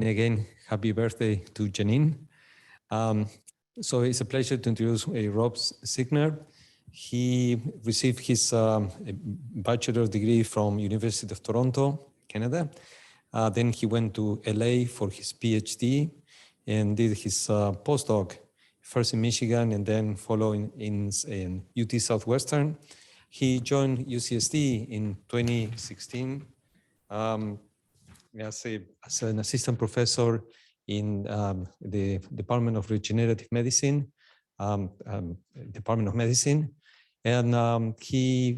And again, happy birthday to Janine. So it's a pleasure to introduce Rob Signer. He received his bachelor's degree from University of Toronto, Canada. Then he went to LA for his PhD and did his postdoc, first in Michigan and then following in UT Southwestern. He joined UCSD in 2016 as an assistant professor in the Department of Regenerative Medicine, Department of Medicine. And he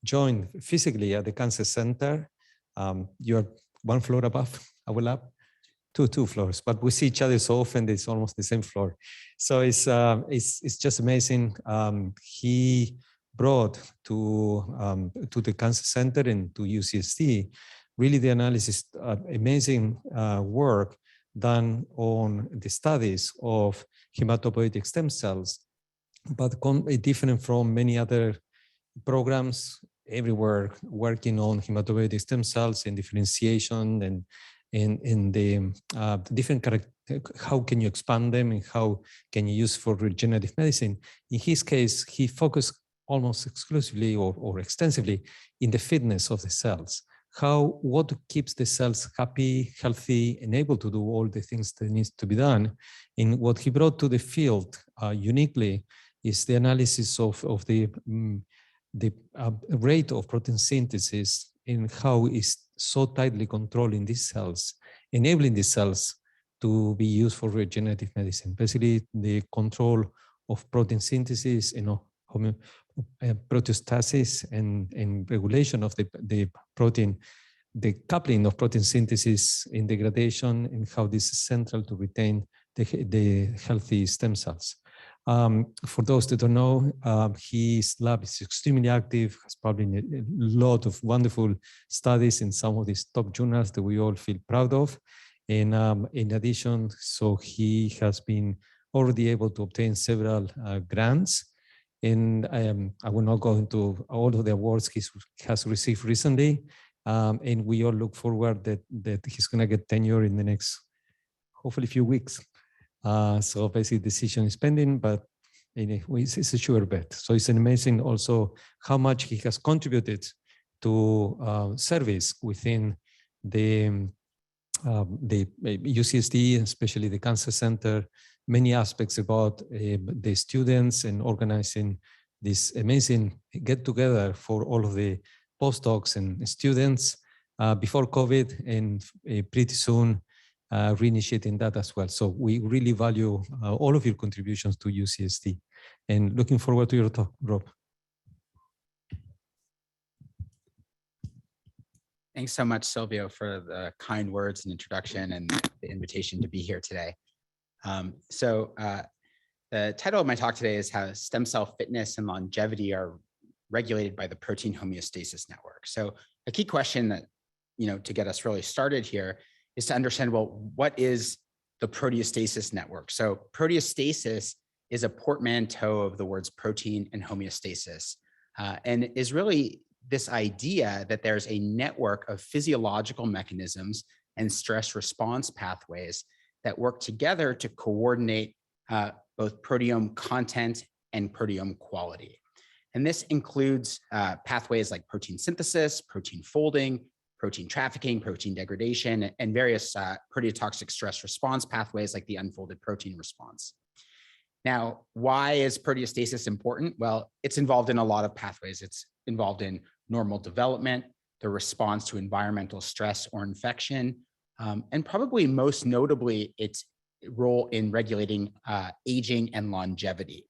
joined physically at the Cancer Center. You're one floor above our lab, two floors, but we see each other so often, it's almost the same floor. So it's just amazing. He brought to the Cancer Center and to UCSD really the analysis, amazing work done on the studies of hematopoietic stem cells, but different from many other programs everywhere working on hematopoietic stem cells and differentiation and in the different how can you expand them and how can you use for regenerative medicine. In his case, he focused almost exclusively or extensively in the fitness of the cells. What keeps the cells happy, healthy, and able to do all the things that needs to be done. And what he brought to the field uniquely is the analysis of the rate of protein synthesis and how it's so tightly controlled in these cells, enabling these cells to be used for regenerative medicine. Basically, the control of protein synthesis, proteostasis and regulation of the protein, the coupling of protein synthesis in degradation, and how this is central to retain the healthy stem cells. For those that don't know, his lab is extremely active, has published a lot of wonderful studies in some of these top journals that we all feel proud of. And in addition, so he has been already able to obtain several grants. And I will not go into all of the awards he has received recently. And we all look forward that he's going to get tenure in the next, hopefully, few weeks. So basically, decision is pending, but anyway, it's a sure bet. So it's an amazing also how much he has contributed to service within the UCSD, especially the Cancer Center, many aspects about the students and organizing this amazing get-together for all of the postdocs and students before COVID, and pretty soon reinitiating that as well. So we really value all of your contributions to UCSD, and looking forward to your talk, Rob. Thanks so much, Silvio, for the kind words and introduction and the invitation to be here today. The title of my talk today is how stem cell fitness and longevity are regulated by the protein homeostasis network. So a key question that, to get us really started here is to understand, well, what is the proteostasis network? So proteostasis is a portmanteau of the words protein and homeostasis, and is really this idea that there's a network of physiological mechanisms and stress response pathways that work together to coordinate both proteome content and proteome quality. And this includes pathways like protein synthesis, protein folding, protein trafficking, protein degradation, and various proteotoxic stress response pathways like the unfolded protein response. Now, why is proteostasis important? Well, it's involved in a lot of pathways. It's involved in normal development, the response to environmental stress or infection, and probably most notably, its role in regulating aging and longevity.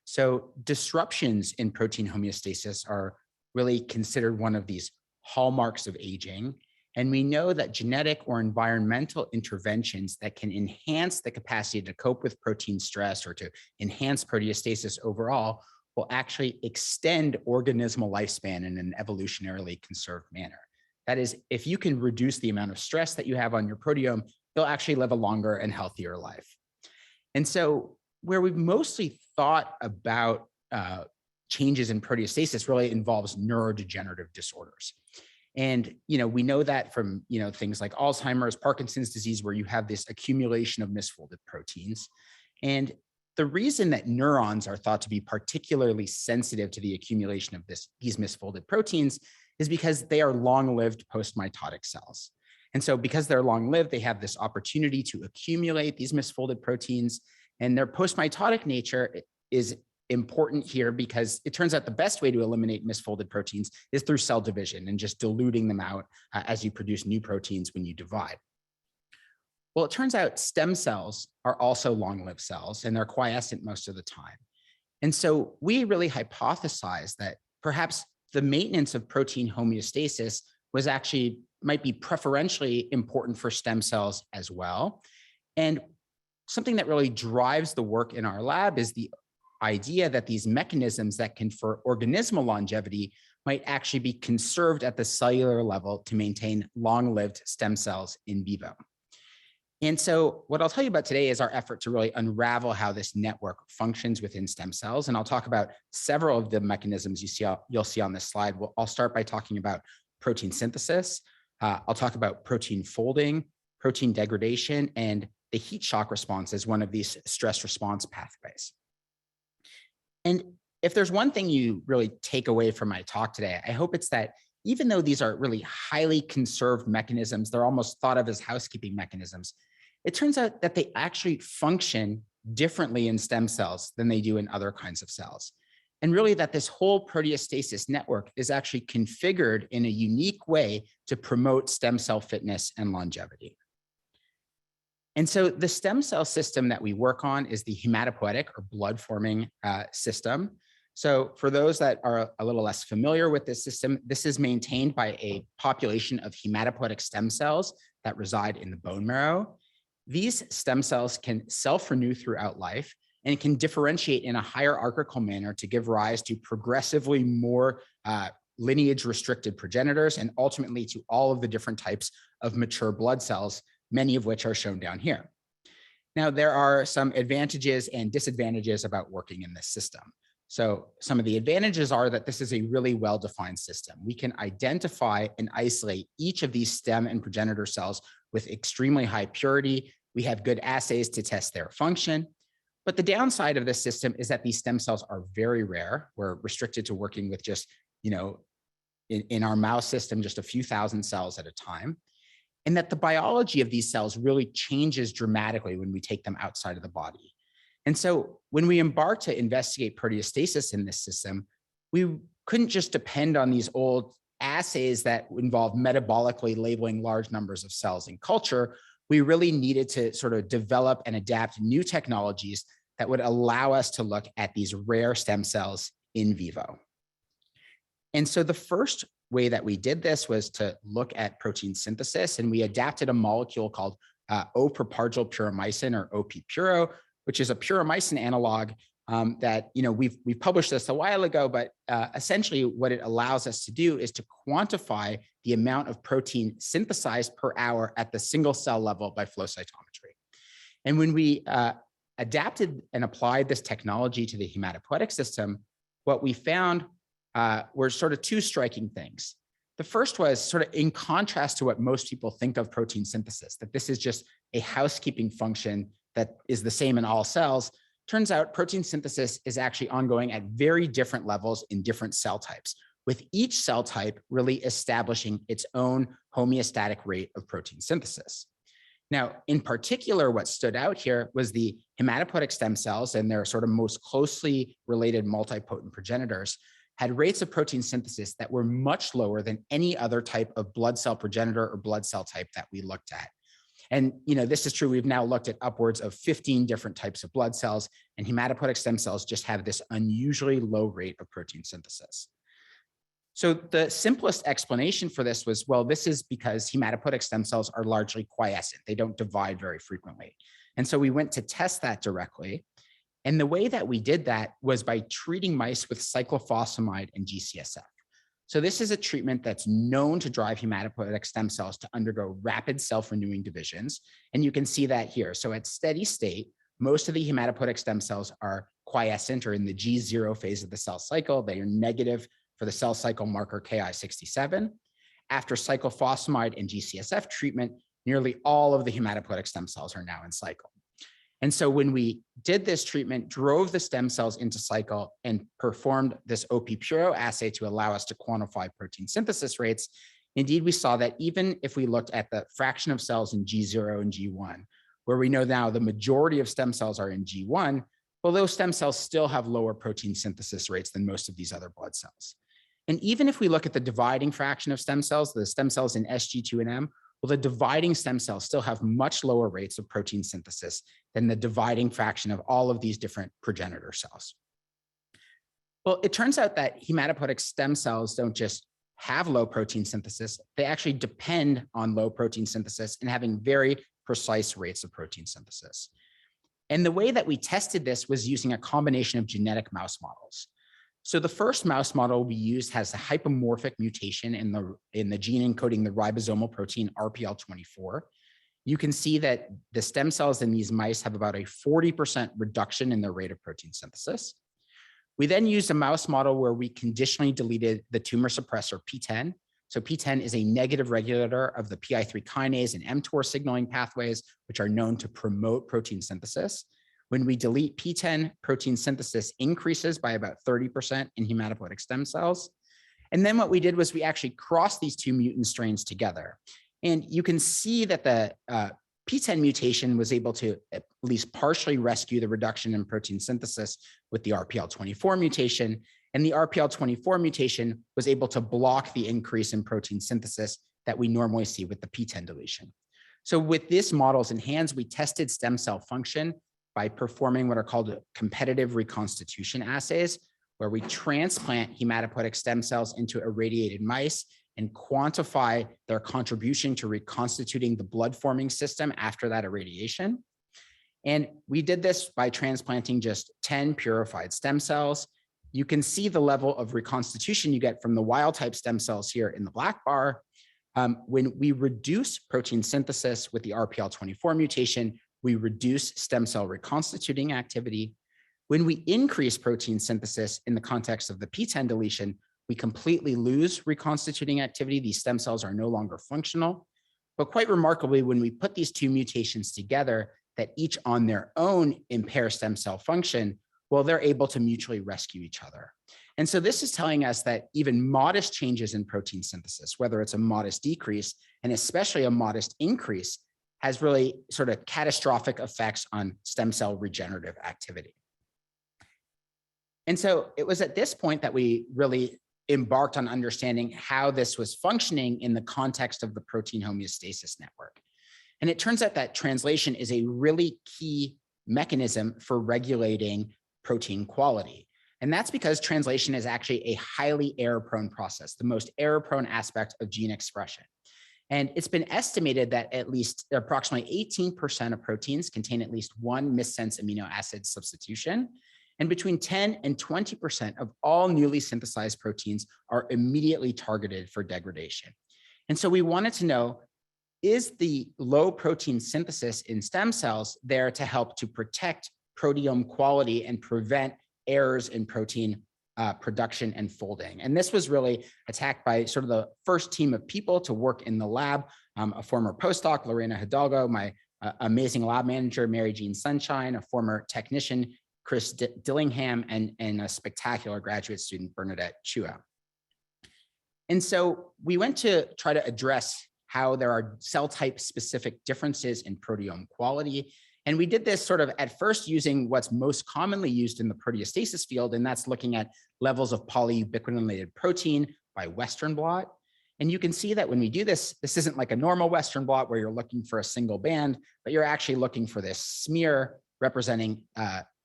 So disruptions in protein homeostasis are really considered one of these hallmarks of aging. And we know that genetic or environmental interventions that can enhance the capacity to cope with protein stress or to enhance proteostasis overall will actually extend organismal lifespan in an evolutionarily conserved manner. That is, if you can reduce the amount of stress that you have on your proteome, you'll actually live a longer and healthier life. And so where we've mostly thought about changes in proteostasis really involves neurodegenerative disorders. And, we know that from, things like Alzheimer's, Parkinson's disease, where you have this accumulation of misfolded proteins. And the reason that neurons are thought to be particularly sensitive to the accumulation of these misfolded proteins is because they are long-lived post-mitotic cells. And so because they're long-lived, they have this opportunity to accumulate these misfolded proteins, and their post-mitotic nature is important here because it turns out the best way to eliminate misfolded proteins is through cell division and just diluting them out as you produce new proteins when you divide. Well, it turns out stem cells are also long-lived cells, and they're quiescent most of the time. And so we really hypothesized that perhaps the maintenance of protein homeostasis might be preferentially important for stem cells as well. And something that really drives the work in our lab is the idea that these mechanisms that confer organismal longevity might actually be conserved at the cellular level to maintain long-lived stem cells in vivo. And so what I'll tell you about today is our effort to really unravel how this network functions within stem cells. And I'll talk about several of the mechanisms you'll see on this slide. I'll start by talking about protein synthesis. I'll talk about protein folding, protein degradation, and the heat shock response as one of these stress response pathways. And if there's one thing you really take away from my talk today, I hope it's that even though these are really highly conserved mechanisms, they're almost thought of as housekeeping mechanisms, it turns out that they actually function differently in stem cells than they do in other kinds of cells. And really that this whole proteostasis network is actually configured in a unique way to promote stem cell fitness and longevity. And so the stem cell system that we work on is the hematopoietic or blood forming system. So for those that are a little less familiar with this system, this is maintained by a population of hematopoietic stem cells that reside in the bone marrow. These stem cells can self-renew throughout life and can differentiate in a hierarchical manner to give rise to progressively more lineage-restricted progenitors and ultimately to all of the different types of mature blood cells, many of which are shown down here. Now, there are some advantages and disadvantages about working in this system. So some of the advantages are that this is a really well-defined system. We can identify and isolate each of these stem and progenitor cells with extremely high purity. We have good assays to test their function. But the downside of this system is that these stem cells are very rare. We're restricted to working with just, in our mouse system, just a few thousand cells at a time. And that the biology of these cells really changes dramatically when we take them outside of the body. And so when we embarked to investigate proteostasis in this system, we couldn't just depend on these old assays that involve metabolically labeling large numbers of cells in culture. We really needed to sort of develop and adapt new technologies that would allow us to look at these rare stem cells in vivo. And so the first way that we did this was to look at protein synthesis, and we adapted a molecule called O-propargyl puromycin, or OP-puro, which is a puromycin analog that, we've published this a while ago, but essentially what it allows us to do is to quantify the amount of protein synthesized per hour at the single cell level by flow cytometry. And when we adapted and applied this technology to the hematopoietic system, what we found were sort of two striking things. The first was sort of in contrast to what most people think of protein synthesis, that this is just a housekeeping function that is the same in all cells. Turns out protein synthesis is actually ongoing at very different levels in different cell types, with each cell type really establishing its own homeostatic rate of protein synthesis. Now, in particular, what stood out here was the hematopoietic stem cells and their sort of most closely related multipotent progenitors had rates of protein synthesis that were much lower than any other type of blood cell progenitor or blood cell type that we looked at. And this is true. We've now looked at upwards of 15 different types of blood cells, and hematopoietic stem cells just have this unusually low rate of protein synthesis. So the simplest explanation for this was, well, this is because hematopoietic stem cells are largely quiescent. They don't divide very frequently. And so we went to test that directly. And the way that we did that was by treating mice with cyclophosphamide and GCSF. So this is a treatment that's known to drive hematopoietic stem cells to undergo rapid self-renewing divisions. And you can see that here. So at steady state, most of the hematopoietic stem cells are quiescent or in the G0 phase of the cell cycle. They are negative for the cell cycle marker Ki67. after cyclophosphamide and G-CSF treatment, nearly all of the hematopoietic stem cells are now in cycle. And so when we did this treatment, drove the stem cells into cycle and performed this OP-Puro assay to allow us to quantify protein synthesis rates, indeed, we saw that even if we looked at the fraction of cells in G0 and G1, where we know now the majority of stem cells are in G1, well, those stem cells still have lower protein synthesis rates than most of these other blood cells. And even if we look at the dividing fraction of stem cells, the stem cells in SG2 and M, well, the dividing stem cells still have much lower rates of protein synthesis than the dividing fraction of all of these different progenitor cells. Well, it turns out that hematopoietic stem cells don't just have low protein synthesis, they actually depend on low protein synthesis and having very precise rates of protein synthesis. And the way that we tested this was using a combination of genetic mouse models. So the first mouse model we used has a hypomorphic mutation in the gene encoding the ribosomal protein RPL24. You can see that the stem cells in these mice have about a 40% reduction in their rate of protein synthesis. We then used a mouse model where we conditionally deleted the tumor suppressor P10. So P10 is a negative regulator of the PI3 kinase and mTOR signaling pathways, which are known to promote protein synthesis. When we delete P10, protein synthesis increases by about 30% in hematopoietic stem cells. And then what we did was we actually crossed these two mutant strains together. And you can see that the P10 mutation was able to at least partially rescue the reduction in protein synthesis with the RPL24 mutation. And the RPL24 mutation was able to block the increase in protein synthesis that we normally see with the P10 deletion. So with these models in hands, we tested stem cell function by performing what are called competitive reconstitution assays, where we transplant hematopoietic stem cells into irradiated mice and quantify their contribution to reconstituting the blood-forming system after that irradiation. And we did this by transplanting just 10 purified stem cells. You can see the level of reconstitution you get from the wild-type stem cells here in the black bar. When we reduce protein synthesis with the RPL24 mutation, we reduce stem cell reconstituting activity. When we increase protein synthesis in the context of the P10 deletion, we completely lose reconstituting activity. These stem cells are no longer functional. But quite remarkably, when we put these two mutations together that each on their own impair stem cell function, well, they're able to mutually rescue each other. And so this is telling us that even modest changes in protein synthesis, whether it's a modest decrease and especially a modest increase, has really sort of catastrophic effects on stem cell regenerative activity. And so it was at this point that we really embarked on understanding how this was functioning in the context of the protein homeostasis network. And it turns out that translation is a really key mechanism for regulating protein quality. And that's because translation is actually a highly error-prone process, the most error-prone aspect of gene expression. And it's been estimated that at least approximately 18% of proteins contain at least one missense amino acid substitution. And between 10 and 20% of all newly synthesized proteins are immediately targeted for degradation. And so we wanted to know, is the low protein synthesis in stem cells there to help to protect proteome quality and prevent errors in protein production and folding? And this was really attacked by sort of the first team of people to work in the lab, a former postdoc, Lorena Hidalgo, my amazing lab manager, Mary Jean Sunshine, a former technician, Chris Dillingham, and a spectacular graduate student, Bernadette Chua. And so we went to try to address how there are cell type specific differences in proteome quality. And we did this sort of at first using what's most commonly used in the proteostasis field, and that's looking at levels of polyubiquitinated protein by Western blot. And you can see that when we do this, this isn't like a normal Western blot where you're looking for a single band, but you're actually looking for this smear representing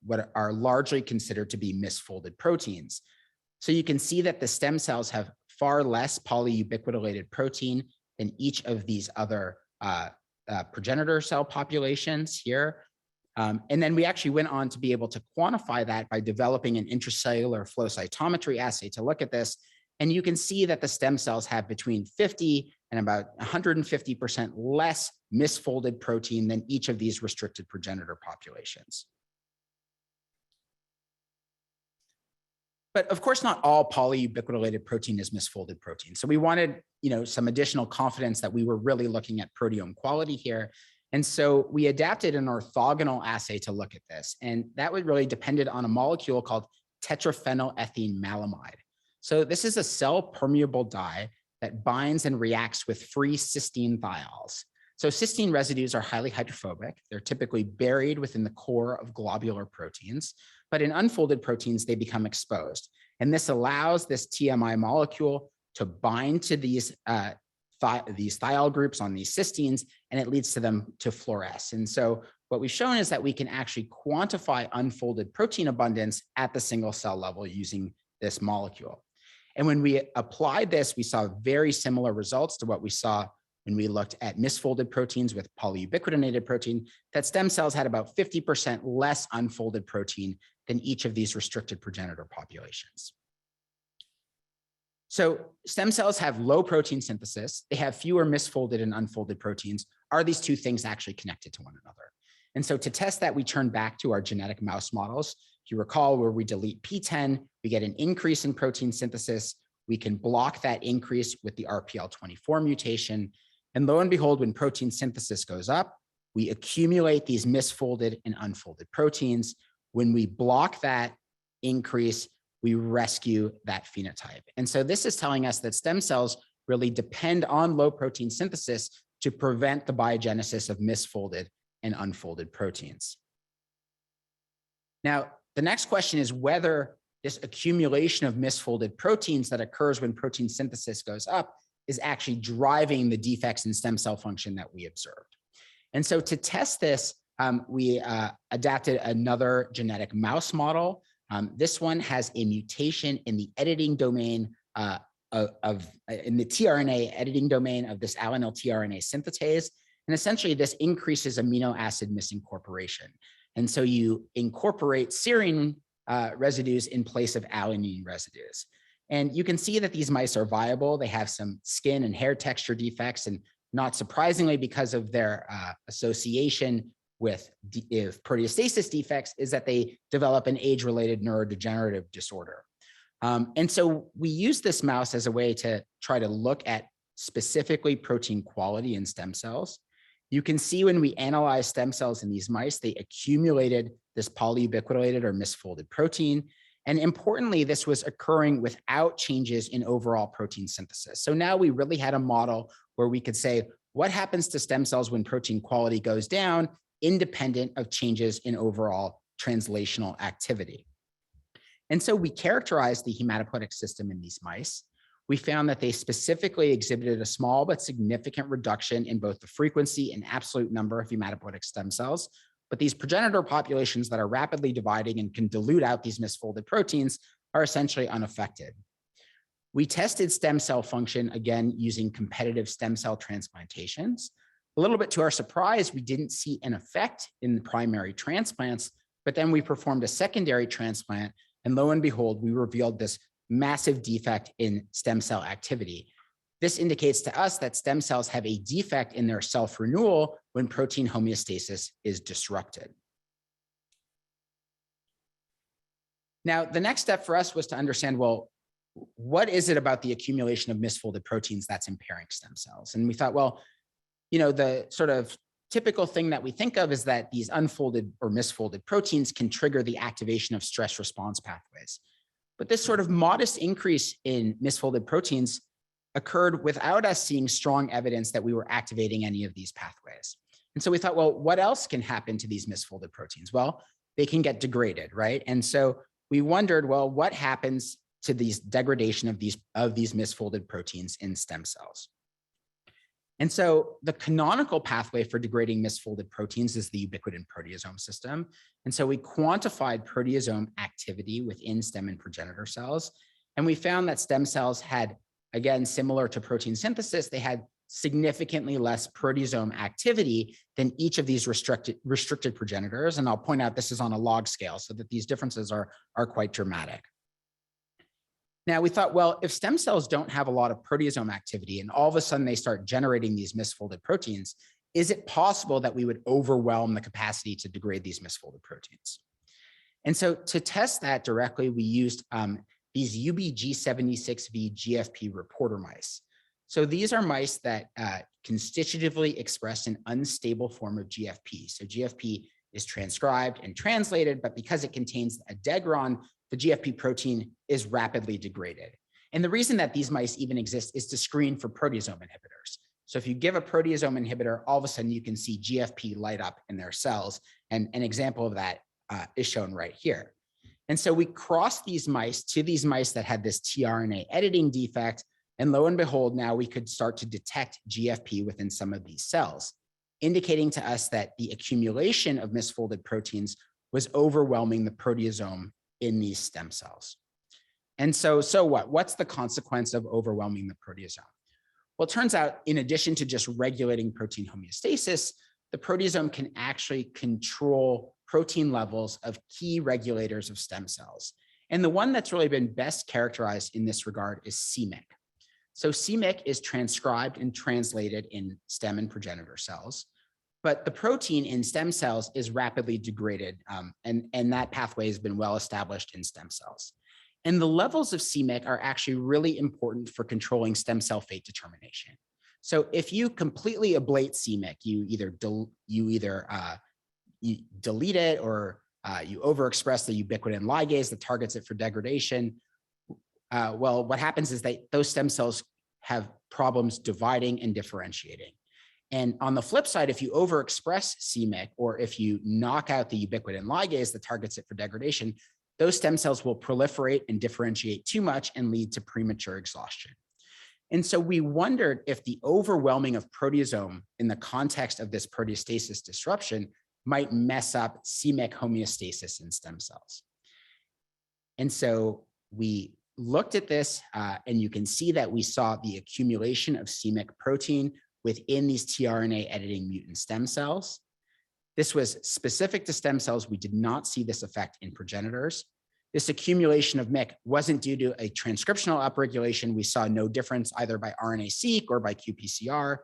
what are largely considered to be misfolded proteins. So you can see that the stem cells have far less polyubiquitinated protein than each of these other progenitor cell populations here. And then we actually went on to be able to quantify that by developing an intracellular flow cytometry assay to look at this. And you can see that the stem cells have between 50 and about 150% less misfolded protein than each of these restricted progenitor populations. But of course, not all polyubiquitinated protein is misfolded protein. So we wanted, some additional confidence that we were really looking at proteome quality here. And so we adapted an orthogonal assay to look at this. And that would really depended on a molecule called tetraphenylethyl malamide. So this is a cell permeable dye that binds and reacts with free cysteine thiols. So cysteine residues are highly hydrophobic. They're typically buried within the core of globular proteins, but in unfolded proteins, they become exposed. And this allows this TMI molecule to bind to these thiol groups on these cysteines, and it leads to them to fluoresce. And so what we've shown is that we can actually quantify unfolded protein abundance at the single cell level using this molecule. And when we applied this, we saw very similar results to what we saw when we looked at misfolded proteins with polyubiquitinated protein, that stem cells had about 50% less unfolded protein than each of these restricted progenitor populations. So stem cells have low protein synthesis. They have fewer misfolded and unfolded proteins. Are these two things actually connected to one another? And so to test that, we turn back to our genetic mouse models. If you recall, where we delete PTEN, we get an increase in protein synthesis. We can block that increase with the RPL24 mutation. And lo and behold, when protein synthesis goes up, we accumulate these misfolded and unfolded proteins. When we block that increase, we rescue that phenotype. And so this is telling us that stem cells really depend on low protein synthesis to prevent the biogenesis of misfolded and unfolded proteins. Now, the next question is whether this accumulation of misfolded proteins that occurs when protein synthesis goes up is actually driving the defects in stem cell function that we observed. And so to test this, we adapted another genetic mouse model. This one has a mutation in the editing domain in the tRNA editing domain of this alanine tRNA synthetase. And essentially this increases amino acid misincorporation. And so you incorporate serine residues in place of alanine residues. And you can see that these mice are viable. They have some skin and hair texture defects, and not surprisingly, because of their association with proteostasis defects, is that they develop an age-related neurodegenerative disorder. And so we use this mouse as a way to try to look at specifically protein quality in stem cells. You can see when we analyze stem cells in these mice, they accumulated this polyubiquitinated or misfolded protein. And importantly, this was occurring without changes in overall protein synthesis. So now we really had a model where we could say, what happens to stem cells when protein quality goes down, independent of changes in overall translational activity? And so we characterized the hematopoietic system in these mice. We found that they specifically exhibited a small but significant reduction in both the frequency and absolute number of hematopoietic stem cells. But these progenitor populations that are rapidly dividing and can dilute out these misfolded proteins are essentially unaffected. We tested stem cell function, again, using competitive stem cell transplantations. A little bit to our surprise, we didn't see an effect in the primary transplants, but then we performed a secondary transplant, and lo and behold, we revealed this massive defect in stem cell activity. This indicates to us that stem cells have a defect in their self-renewal when protein homeostasis is disrupted. Now, the next step for us was to understand, well, what is it about the accumulation of misfolded proteins that's impairing stem cells? And we thought, well, the sort of typical thing that we think of is that these unfolded or misfolded proteins can trigger the activation of stress response pathways. But this sort of modest increase in misfolded proteins occurred without us seeing strong evidence that we were activating any of these pathways. And so we thought, well, what else can happen to these misfolded proteins? Well, they can get degraded, right? And so we wondered, well, what happens to these degradation of these misfolded proteins in stem cells? And so the canonical pathway for degrading misfolded proteins is the ubiquitin proteasome system. And so we quantified proteasome activity within stem and progenitor cells. And we found that stem cells had, again, similar to protein synthesis, they had significantly less proteasome activity than each of these restricted progenitors. And I'll point out this is on a log scale so that these differences are quite dramatic. Now we thought, well, if stem cells don't have a lot of proteasome activity and all of a sudden they start generating these misfolded proteins, is it possible that we would overwhelm the capacity to degrade these misfolded proteins? And so to test that directly, we used these UBG76V GFP reporter mice. So these are mice that constitutively express an unstable form of GFP. So GFP is transcribed and translated, but because it contains a degron, the GFP protein is rapidly degraded. And the reason that these mice even exist is to screen for proteasome inhibitors. So if you give a proteasome inhibitor, all of a sudden you can see GFP light up in their cells. And an example of that is shown right here. And so we crossed these mice to these mice that had this tRNA editing defect. And lo and behold, now we could start to detect GFP within some of these cells, indicating to us that the accumulation of misfolded proteins was overwhelming the proteasome in these stem cells. And so what? What's the consequence of overwhelming the proteasome? Well, it turns out, in addition to just regulating protein homeostasis, the proteasome can actually control protein levels of key regulators of stem cells. And the one that's really been best characterized in this regard is c-Myc. So c-Myc is transcribed and translated in stem and progenitor cells, but the protein in stem cells is rapidly degraded, and that pathway has been well established in stem cells. And the levels of c-Myc are actually really important for controlling stem cell fate determination. So if you completely ablate c-Myc, you either delete it or you overexpress the ubiquitin ligase that targets it for degradation. Well, what happens is that those stem cells have problems dividing and differentiating. And on the flip side, if you overexpress c-Myc, or if you knock out the ubiquitin ligase that targets it for degradation, those stem cells will proliferate and differentiate too much and lead to premature exhaustion. And so we wondered if the overwhelming of proteasome in the context of this proteostasis disruption might mess up c-Myc homeostasis in stem cells. And so we looked at this, and you can see that we saw the accumulation of c-Myc protein within these tRNA editing mutant stem cells. This was specific to stem cells. We did not see this effect in progenitors. This accumulation of MYC wasn't due to a transcriptional upregulation. We saw no difference either by RNA-seq or by qPCR.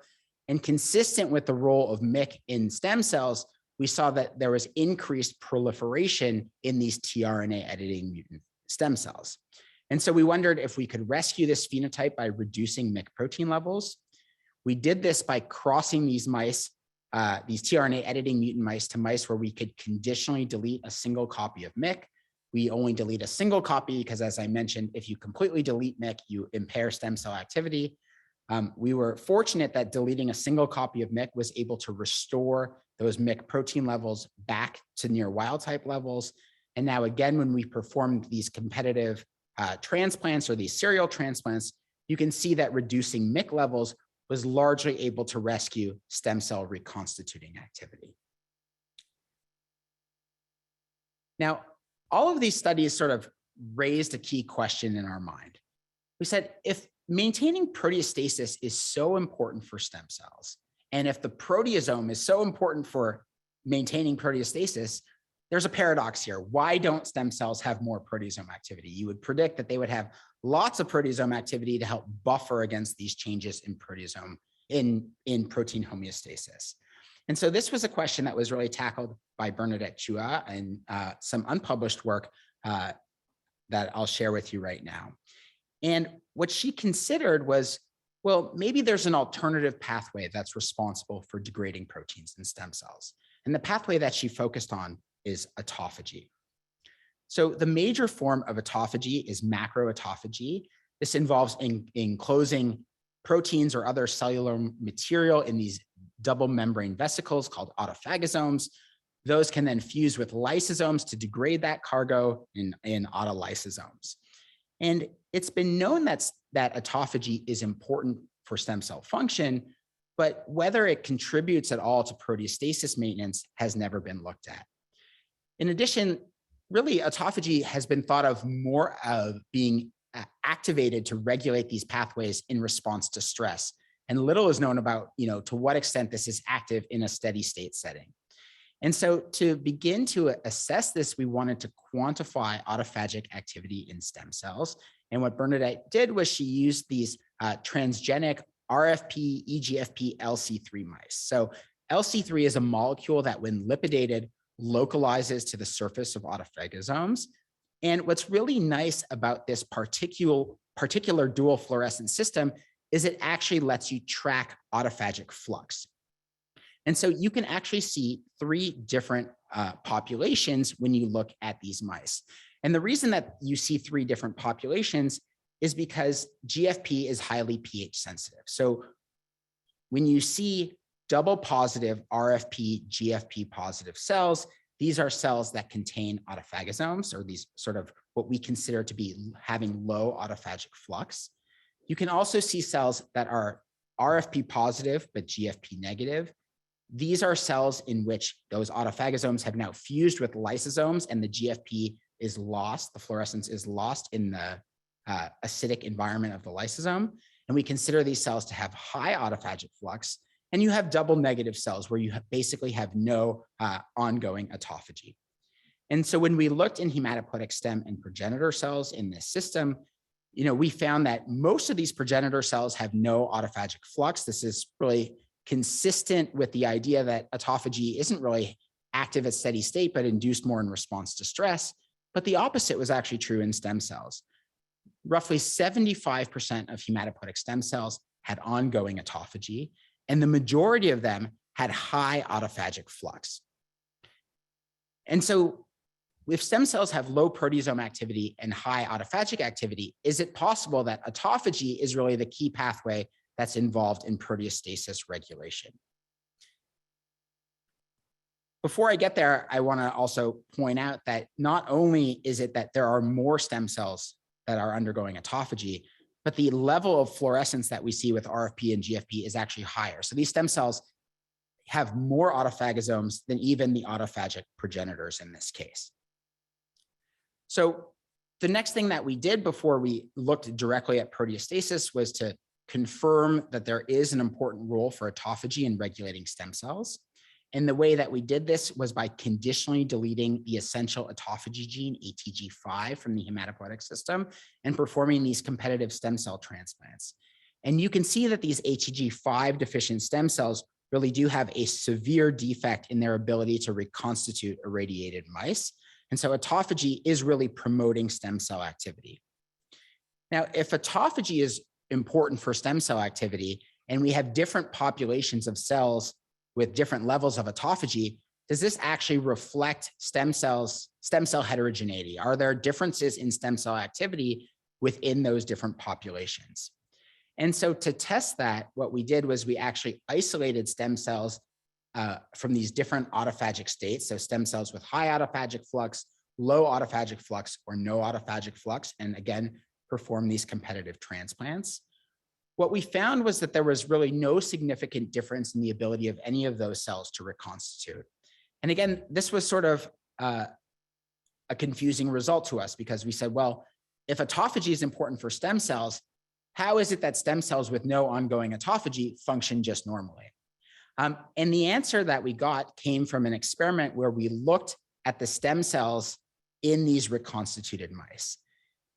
And consistent with the role of MYC in stem cells, we saw that there was increased proliferation in these tRNA editing mutant stem cells. And so we wondered if we could rescue this phenotype by reducing MYC protein levels. We did this by crossing these mice, these tRNA editing mutant mice, to mice where we could conditionally delete a single copy of MYC. We only delete a single copy because, as I mentioned, if you completely delete MYC, you impair stem cell activity. We were fortunate that deleting a single copy of MYC was able to restore those MYC protein levels back to near wild type levels. And now again, when we performed these competitive transplants or these serial transplants, you can see that reducing MYC levels was largely able to rescue stem cell reconstituting activity. Now, all of these studies sort of raised a key question in our mind. We said, if maintaining proteostasis is so important for stem cells, and if the proteasome is so important for maintaining proteostasis, there's a paradox here. Why don't stem cells have more proteasome activity? You would predict that they would have lots of proteasome activity to help buffer against these changes in proteasome, in protein homeostasis. And so this was a question that was really tackled by Bernadette Chua and some unpublished work that I'll share with you right now. And what she considered was, well, maybe there's an alternative pathway that's responsible for degrading proteins in stem cells. And the pathway that she focused on is autophagy. So the major form of autophagy is macroautophagy. This involves enclosing proteins or other cellular material in these double membrane vesicles called autophagosomes. Those can then fuse with lysosomes to degrade that cargo in autolysosomes. And it's been known that autophagy is important for stem cell function, but whether it contributes at all to proteostasis maintenance has never been looked at. In addition, really, autophagy has been thought of more of being activated to regulate these pathways in response to stress. And little is known about, to what extent this is active in a steady state setting. And so to begin to assess this, we wanted to quantify autophagic activity in stem cells. And what Bernadette did was she used these transgenic RFP, EGFP, LC3 mice. So LC3 is a molecule that, when lipidated, localizes to the surface of autophagosomes. And what's really nice about this particular dual fluorescence system is it actually lets you track autophagic flux. And so you can actually see three different populations when you look at these mice. And the reason that you see three different populations is because GFP is highly pH sensitive. So when you see double positive RFP, GFP positive cells, these are cells that contain autophagosomes, or these sort of what we consider to be having low autophagic flux. You can also see cells that are RFP positive, but GFP negative. These are cells in which those autophagosomes have now fused with lysosomes and the GFP is lost, the fluorescence is lost in the acidic environment of the lysosome. And we consider these cells to have high autophagic flux. And you have double negative cells where you basically have no ongoing autophagy. And so when we looked in hematopoietic stem and progenitor cells in this system, we found that most of these progenitor cells have no autophagic flux. This is really consistent with the idea that autophagy isn't really active at steady state, but induced more in response to stress. But the opposite was actually true in stem cells. Roughly 75% of hematopoietic stem cells had ongoing autophagy, and the majority of them had high autophagic flux. And so if stem cells have low proteasome activity and high autophagic activity, is it possible that autophagy is really the key pathway that's involved in proteostasis regulation? Before I get there, I want to also point out that not only is it that there are more stem cells that are undergoing autophagy, but the level of fluorescence that we see with RFP and GFP is actually higher. So these stem cells have more autophagosomes than even the autophagic progenitors in this case. So the next thing that we did before we looked directly at proteostasis was to confirm that there is an important role for autophagy in regulating stem cells. And the way that we did this was by conditionally deleting the essential autophagy gene, ATG5, from the hematopoietic system and performing these competitive stem cell transplants. And you can see that these ATG5 deficient stem cells really do have a severe defect in their ability to reconstitute irradiated mice. And so autophagy is really promoting stem cell activity. Now, if autophagy is important for stem cell activity, and we have different populations of cells with different levels of autophagy, does this actually reflect stem cell heterogeneity? Are there differences in stem cell activity within those different populations? And so to test that, what we did was we actually isolated stem cells from these different autophagic states. So stem cells with high autophagic flux, low autophagic flux, or no autophagic flux, and again, perform these competitive transplants. What we found was that there was really no significant difference in the ability of any of those cells to reconstitute. And again, this was sort of a confusing result to us because we said, well, if autophagy is important for stem cells, how is it that stem cells with no ongoing autophagy function just normally? And the answer that we got came from an experiment where we looked at the stem cells in these reconstituted mice.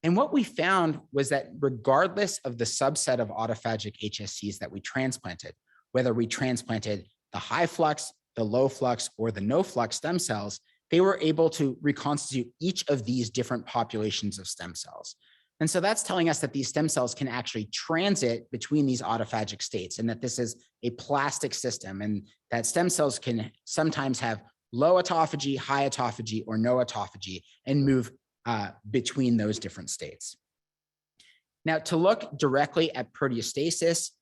And what we found was that regardless of the subset of autophagic HSCs that we transplanted, whether we transplanted the high flux, the low flux, or the no flux stem cells, they were able to reconstitute each of these different populations of stem cells. And so that's telling us that these stem cells can actually transit between these autophagic states and that this is a plastic system and that stem cells can sometimes have low autophagy, high autophagy, or no autophagy and move between those different states. Now, to look directly at proteostasis,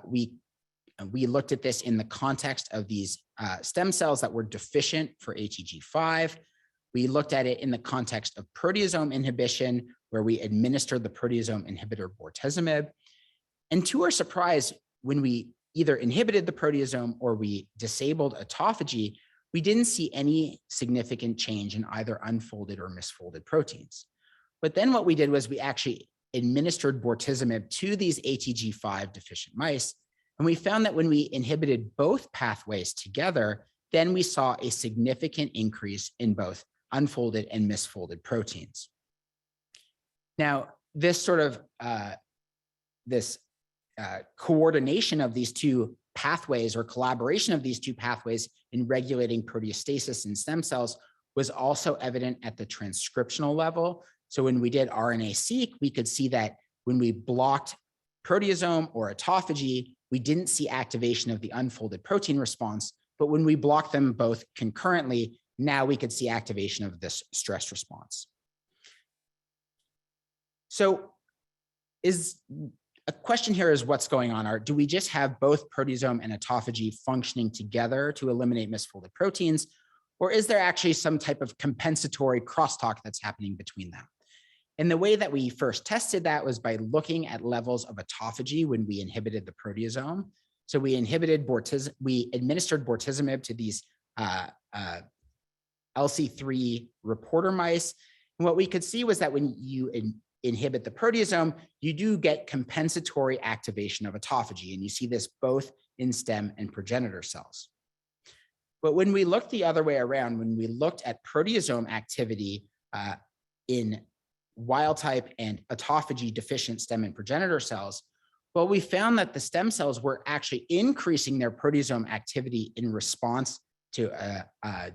we looked at this in the context of these stem cells that were deficient for ATG5. We looked at it in the context of proteasome inhibition, where we administered the proteasome inhibitor bortezomib. And to our surprise, when we either inhibited the proteasome or we disabled autophagy, we didn't see any significant change in either unfolded or misfolded proteins. But then what we did was we actually administered bortezomib to these ATG5 deficient mice. And we found that when we inhibited both pathways together, then we saw a significant increase in both unfolded and misfolded proteins. Now, this sort of coordination of these two pathways or collaboration of these two pathways in regulating proteostasis in stem cells was also evident at the transcriptional level. So when we did RNA-seq, we could see that when we blocked proteasome or autophagy, we didn't see activation of the unfolded protein response, but when we blocked them both concurrently, now we could see activation of this stress response. So a question here is what's going on? Do we just have both proteasome and autophagy functioning together to eliminate misfolded proteins, or is there actually some type of compensatory crosstalk that's happening between them? And the way that we first tested that was by looking at levels of autophagy when we inhibited the proteasome. So we administered bortezomib to these LC3 reporter mice. And what we could see was that when you inhibit the proteasome, you do get compensatory activation of autophagy. And you see this both in stem and progenitor cells. But when we looked the other way around, when we looked at proteasome activity in wild type and autophagy deficient stem and progenitor cells, well, we found that the stem cells were actually increasing their proteasome activity in response to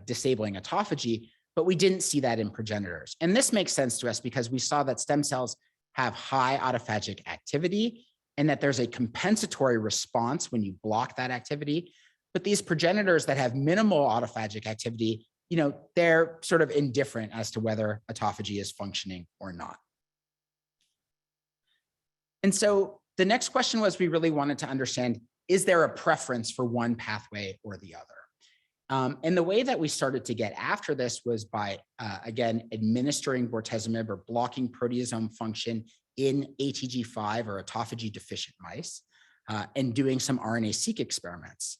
disabling autophagy, but we didn't see that in progenitors. And this makes sense to us because we saw that stem cells have high autophagic activity and that there's a compensatory response when you block that activity. But these progenitors that have minimal autophagic activity, they're sort of indifferent as to whether autophagy is functioning or not. And so the next question was, we really wanted to understand, is there a preference for one pathway or the other? And the way that we started to get after this was by, again, administering bortezomib or blocking proteasome function in ATG5 or autophagy deficient mice and doing some RNA-seq experiments.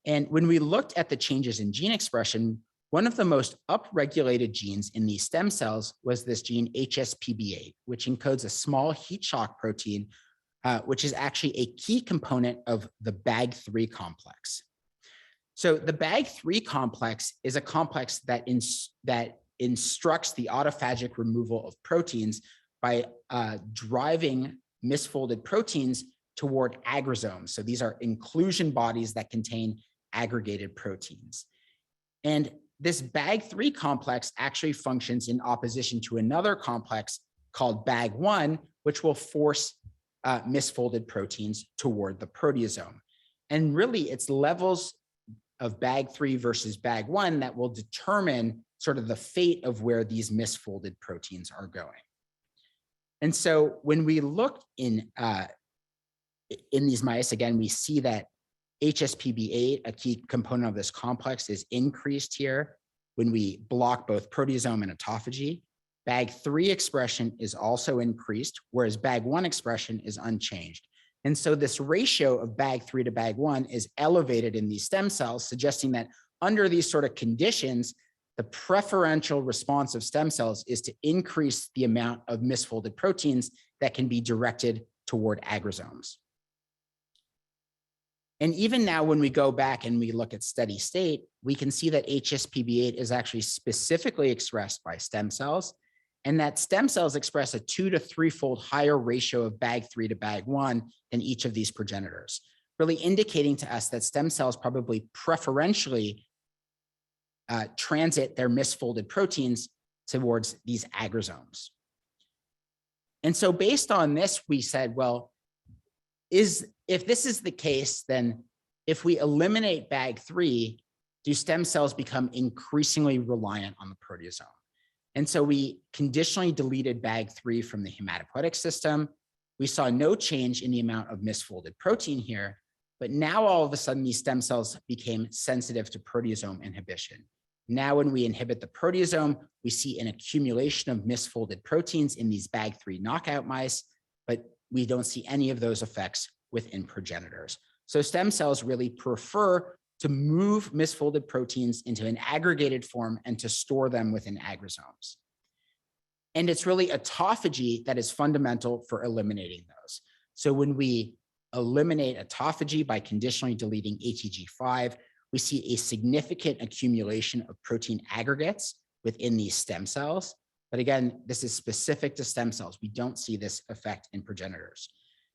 And when we looked at the changes in gene expression, one of the most upregulated genes in these stem cells was this gene HSPB8, which encodes a small heat shock protein, which is actually a key component of the BAG3 complex. So the BAG3 complex is a complex that instructs the autophagic removal of proteins by driving misfolded proteins toward agrosomes. So these are inclusion bodies that contain aggregated proteins. And this BAG3 complex actually functions in opposition to another complex called BAG1, which will force misfolded proteins toward the proteasome. And really, it's levels of BAG3 versus BAG1 that will determine sort of the fate of where these misfolded proteins are going. And so when we look in these mice, again, we see that HSPB8, a key component of this complex, is increased here when we block both proteasome and autophagy. BAG3 expression is also increased, whereas BAG1 expression is unchanged. And so this ratio of BAG3 to BAG1 is elevated in these stem cells, suggesting that under these sort of conditions, the preferential response of stem cells is to increase the amount of misfolded proteins that can be directed toward agrosomes. And even now, when we go back and we look at steady state, we can see that HSPB8 is actually specifically expressed by stem cells, and that stem cells express a 2 to 3-fold higher ratio of BAG3 to BAG1 than each of these progenitors, really indicating to us that stem cells probably preferentially transit their misfolded proteins towards these agrosomes. And so based on this, we said, well, if this is the case, then if we eliminate BAG3, do stem cells become increasingly reliant on the proteasome? And so we conditionally deleted BAG3 from the hematopoietic system. We saw no change in the amount of misfolded protein here, but now all of a sudden these stem cells became sensitive to proteasome inhibition. Now when we inhibit the proteasome, we see an accumulation of misfolded proteins in these BAG3 knockout mice, but we don't see any of those effects within progenitors. So stem cells really prefer to move misfolded proteins into an aggregated form and to store them within agrosomes. And it's really autophagy that is fundamental for eliminating those. So when we eliminate autophagy by conditionally deleting ATG5, we see a significant accumulation of protein aggregates within these stem cells. But again, this is specific to stem cells. We don't see this effect in progenitors.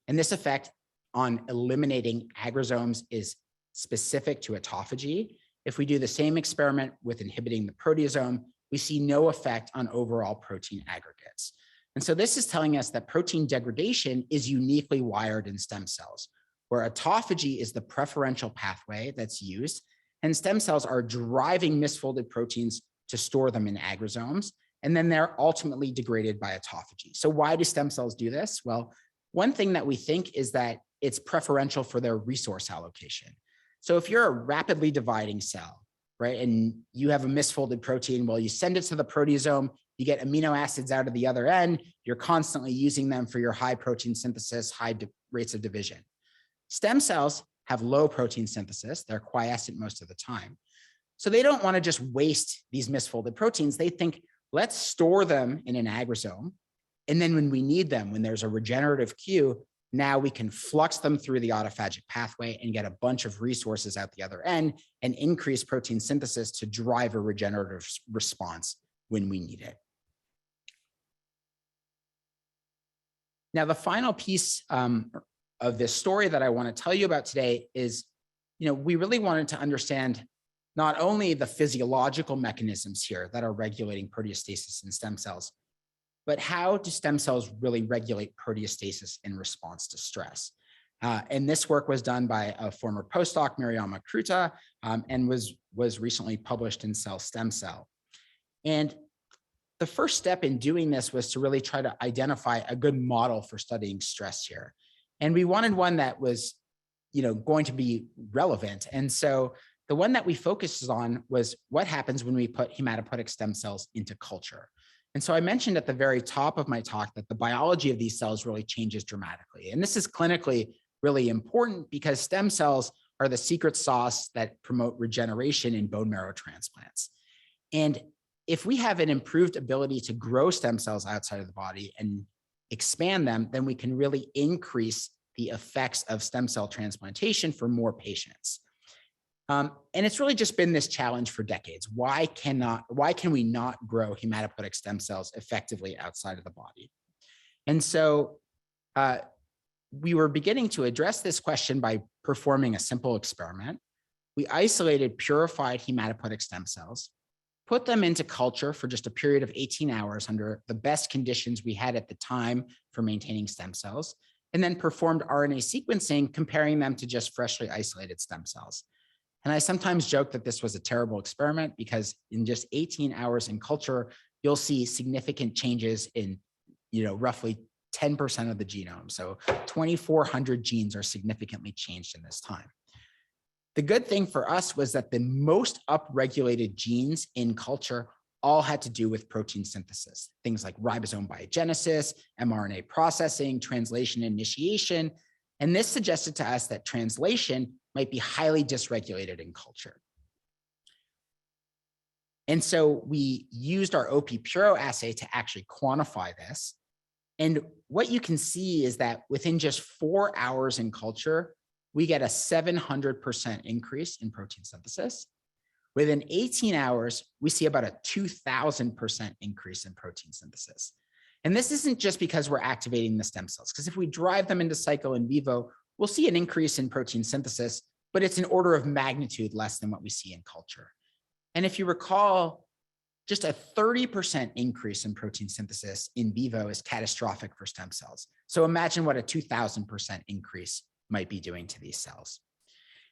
And this effect on eliminating agrosomes is specific to autophagy. If we do the same experiment with inhibiting the proteasome, we see no effect on overall protein aggregates. And so this is telling us that protein degradation is uniquely wired in stem cells, where autophagy is the preferential pathway that's used, and stem cells are driving misfolded proteins to store them in agrosomes, and then they're ultimately degraded by autophagy. So why do stem cells do this? Well, one thing that we think is that it's preferential for their resource allocation. So if you're a rapidly dividing cell, right, and you have a misfolded protein, well, you send it to the proteasome, you get amino acids out of the other end, you're constantly using them for your high protein synthesis, high rates of division. Stem cells have low protein synthesis, they're quiescent most of the time. So they don't want to just waste these misfolded proteins. They think, let's store them in an agrosome. And then when we need them, when there's a regenerative cue, now we can flux them through the autophagic pathway and get a bunch of resources out the other end and increase protein synthesis to drive a regenerative response when we need it. Now, the final piece of this story that I want to tell you about today is, we really wanted to understand not only the physiological mechanisms here that are regulating proteostasis in stem cells, but how do stem cells really regulate proteostasis in response to stress? And this work was done by a former postdoc, Mariama Kruta, and was recently published in Cell Stem Cell. And the first step in doing this was to really try to identify a good model for studying stress here. And we wanted one that was, going to be relevant. And so the one that we focused on was what happens when we put hematopoietic stem cells into culture. And so I mentioned at the very top of my talk that the biology of these cells really changes dramatically. And this is clinically really important because stem cells are the secret sauce that promote regeneration in bone marrow transplants. And if we have an improved ability to grow stem cells outside of the body and expand them, then we can really increase the effects of stem cell transplantation for more patients. And it's really just been this challenge for decades. Why can we not grow hematopoietic stem cells effectively outside of the body? And so we were beginning to address this question by performing a simple experiment. We isolated purified hematopoietic stem cells, put them into culture for just a period of 18 hours under the best conditions we had at the time for maintaining stem cells, and then performed RNA sequencing, comparing them to just freshly isolated stem cells. And I sometimes joke that this was a terrible experiment because in just 18 hours in culture, you'll see significant changes in, roughly 10% of the genome. So 2,400 genes are significantly changed in this time. The good thing for us was that the most upregulated genes in culture all had to do with protein synthesis, things like ribosome biogenesis, mRNA processing, translation initiation. And this suggested to us that translation might be highly dysregulated in culture. And so we used our OP-Puro assay to actually quantify this. And what you can see is that within just 4 hours in culture, we get a 700% increase in protein synthesis. Within 18 hours, we see about a 2,000% increase in protein synthesis. And this isn't just because we're activating the stem cells, because if we drive them into cycle in vivo, we'll see an increase in protein synthesis, but it's an order of magnitude less than what we see in culture. And if you recall, just a 30% increase in protein synthesis in vivo is catastrophic for stem cells. So imagine what a 2,000% increase might be doing to these cells.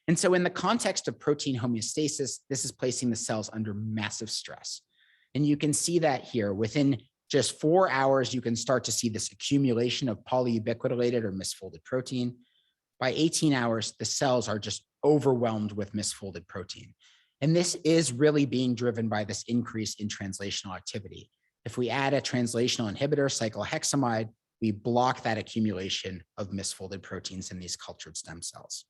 And so in the context of protein homeostasis, this is placing the cells under massive stress. And you can see that here within just 4 hours, you can start to see this accumulation of polyubiquitinated or misfolded protein. By 18 hours, the cells are just overwhelmed with misfolded protein. And this is really being driven by this increase in translational activity. If we add a translational inhibitor, cyclohexamide, we block that accumulation of misfolded proteins in these cultured stem cells.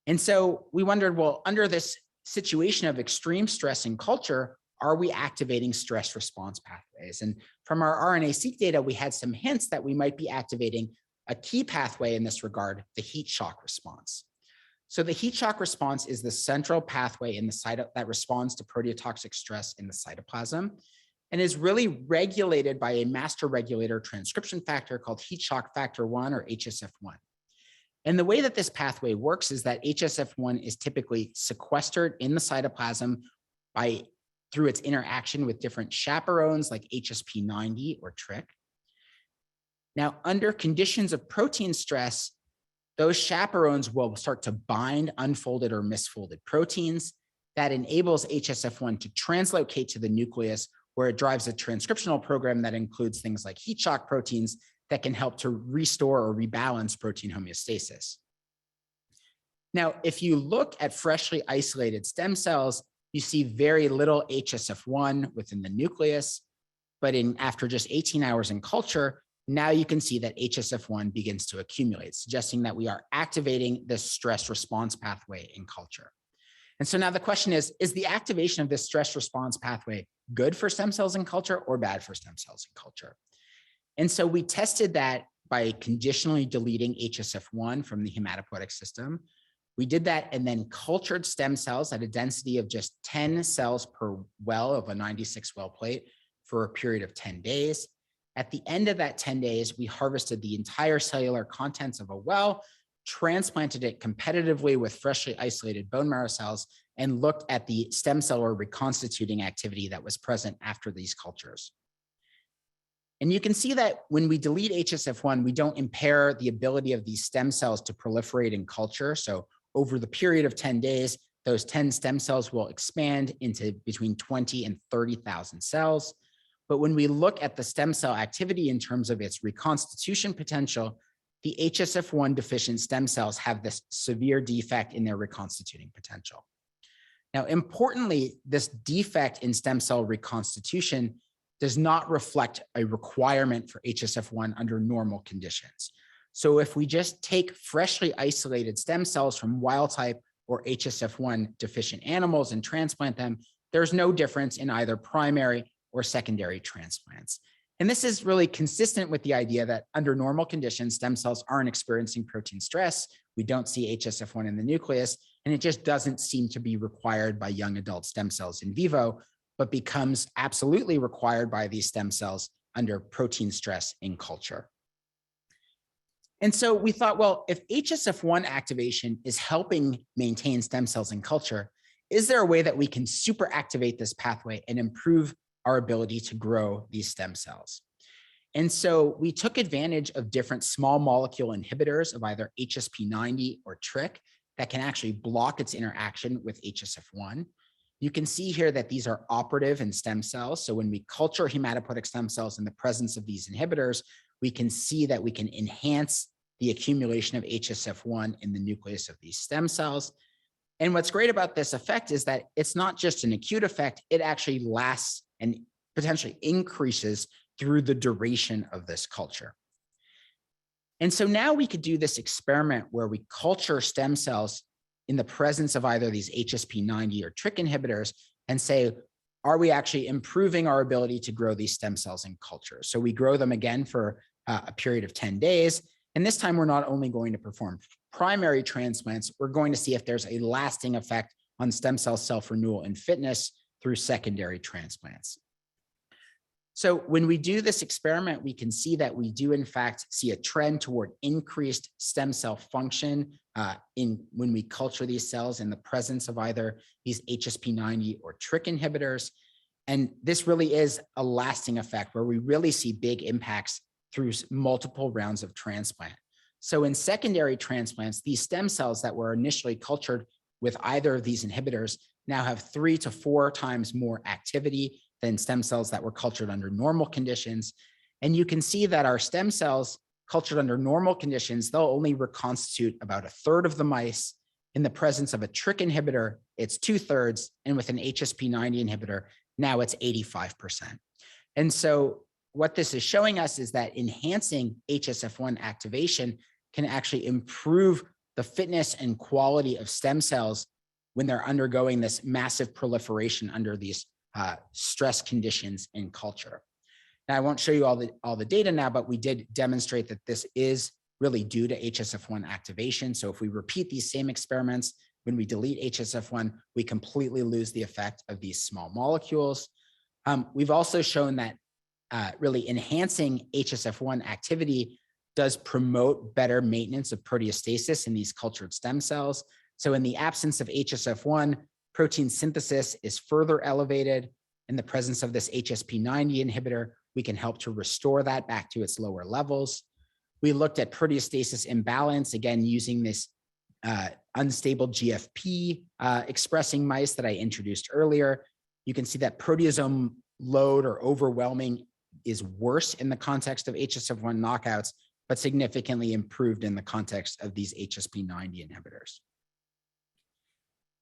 And so we wondered, well, under this situation of extreme stress in culture, are we activating stress response pathways? And from our RNA-seq data, we had some hints that we might be activating a key pathway in this regard, the heat shock response. So the heat shock response is the central pathway in the that responds to proteotoxic stress in the cytoplasm and is really regulated by a master regulator transcription factor called heat shock factor 1 or HSF1. And the way that this pathway works is that HSF1 is typically sequestered in the cytoplasm by through its interaction with different chaperones like HSP90 or TRIC. Now, under conditions of protein stress, those chaperones will start to bind unfolded or misfolded proteins. That enables HSF1 to translocate to the nucleus, where it drives a transcriptional program that includes things like heat shock proteins that can help to restore or rebalance protein homeostasis. Now, if you look at freshly isolated stem cells, you see very little HSF1 within the nucleus, but after just 18 hours in culture, now you can see that HSF1 begins to accumulate, suggesting that we are activating this stress response pathway in culture. And so now the question is the activation of this stress response pathway good for stem cells in culture or bad for stem cells in culture? And so we tested that by conditionally deleting HSF1 from the hematopoietic system. We did that and then cultured stem cells at a density of just 10 cells per well of a 96 well plate for a period of 10 days. At the end of that 10 days, we harvested the entire cellular contents of a well, transplanted it competitively with freshly isolated bone marrow cells, and looked at the stem cell or reconstituting activity that was present after these cultures. And you can see that when we delete HSF1, we don't impair the ability of these stem cells to proliferate in culture. So over the period of 10 days, those 10 stem cells will expand into between 20 and 30,000 cells. But when we look at the stem cell activity in terms of its reconstitution potential, the HSF1 deficient stem cells have this severe defect in their reconstituting potential. Now, importantly, this defect in stem cell reconstitution does not reflect a requirement for HSF1 under normal conditions. So if we just take freshly isolated stem cells from wild type or HSF1 deficient animals and transplant them, there's no difference in either primary or secondary transplants. And this is really consistent with the idea that under normal conditions, stem cells aren't experiencing protein stress. We don't see HSF1 in the nucleus, and it just doesn't seem to be required by young adult stem cells in vivo, but becomes absolutely required by these stem cells under protein stress in culture. And so we thought, well, if HSF1 activation is helping maintain stem cells in culture, is there a way that we can super activate this pathway and improve our ability to grow these stem cells? And so we took advantage of different small molecule inhibitors of either HSP90 or TRIC that can actually block its interaction with HSF1. You can see here that these are operative in stem cells. So when we culture hematopoietic stem cells in the presence of these inhibitors, we can see that we can enhance the accumulation of HSF1 in the nucleus of these stem cells. And what's great about this effect is that it's not just an acute effect, it actually lasts and potentially increases through the duration of this culture. And so now we could do this experiment where we culture stem cells in the presence of either these HSP90 or TRIC inhibitors and say, are we actually improving our ability to grow these stem cells in culture? So we grow them again for a period of 10 days. And this time we're not only going to perform primary transplants, we're going to see if there's a lasting effect on stem cell self-renewal and fitness through secondary transplants. So when we do this experiment, we can see that we do in fact see a trend toward increased stem cell function when we culture these cells in the presence of either these HSP90 or TRIC inhibitors. And this really is a lasting effect where we really see big impacts through multiple rounds of transplant. So in secondary transplants, these stem cells that were initially cultured with either of these inhibitors now have 3 to 4 times more activity than stem cells that were cultured under normal conditions. And you can see that our stem cells cultured under normal conditions, they'll only reconstitute about 1/3 of the mice. In the presence of a TRIC inhibitor, it's 2/3, and with an HSP90 inhibitor, now it's 85%. And so what this is showing us is that enhancing HSF1 activation can actually improve the fitness and quality of stem cells when they're undergoing this massive proliferation under these stress conditions in culture. Now, I won't show you all the data now, but we did demonstrate that this is really due to HSF1 activation. So if we repeat these same experiments, when we delete HSF1, we completely lose the effect of these small molecules. We've also shown that really enhancing HSF1 activity does promote better maintenance of proteostasis in these cultured stem cells. So in the absence of HSF1, protein synthesis is further elevated. in the presence of this HSP90 inhibitor, we can help to restore that back to its lower levels. We looked at proteostasis imbalance, again, using this unstable GFP expressing mice that I introduced earlier. You can see that proteasome load or overwhelming is worse in the context of HSF1 knockouts, but significantly improved in the context of these HSP90 inhibitors.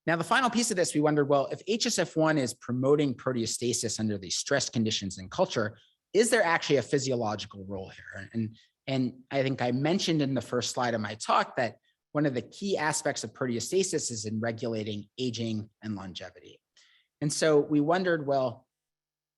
Now, the final piece of this, we wondered, well, if HSF1 is promoting proteostasis under these stress conditions in culture, is there actually a physiological role here? And I think I mentioned in the first slide of my talk that one of the key aspects of proteostasis is in regulating aging and longevity. And so we wondered, well,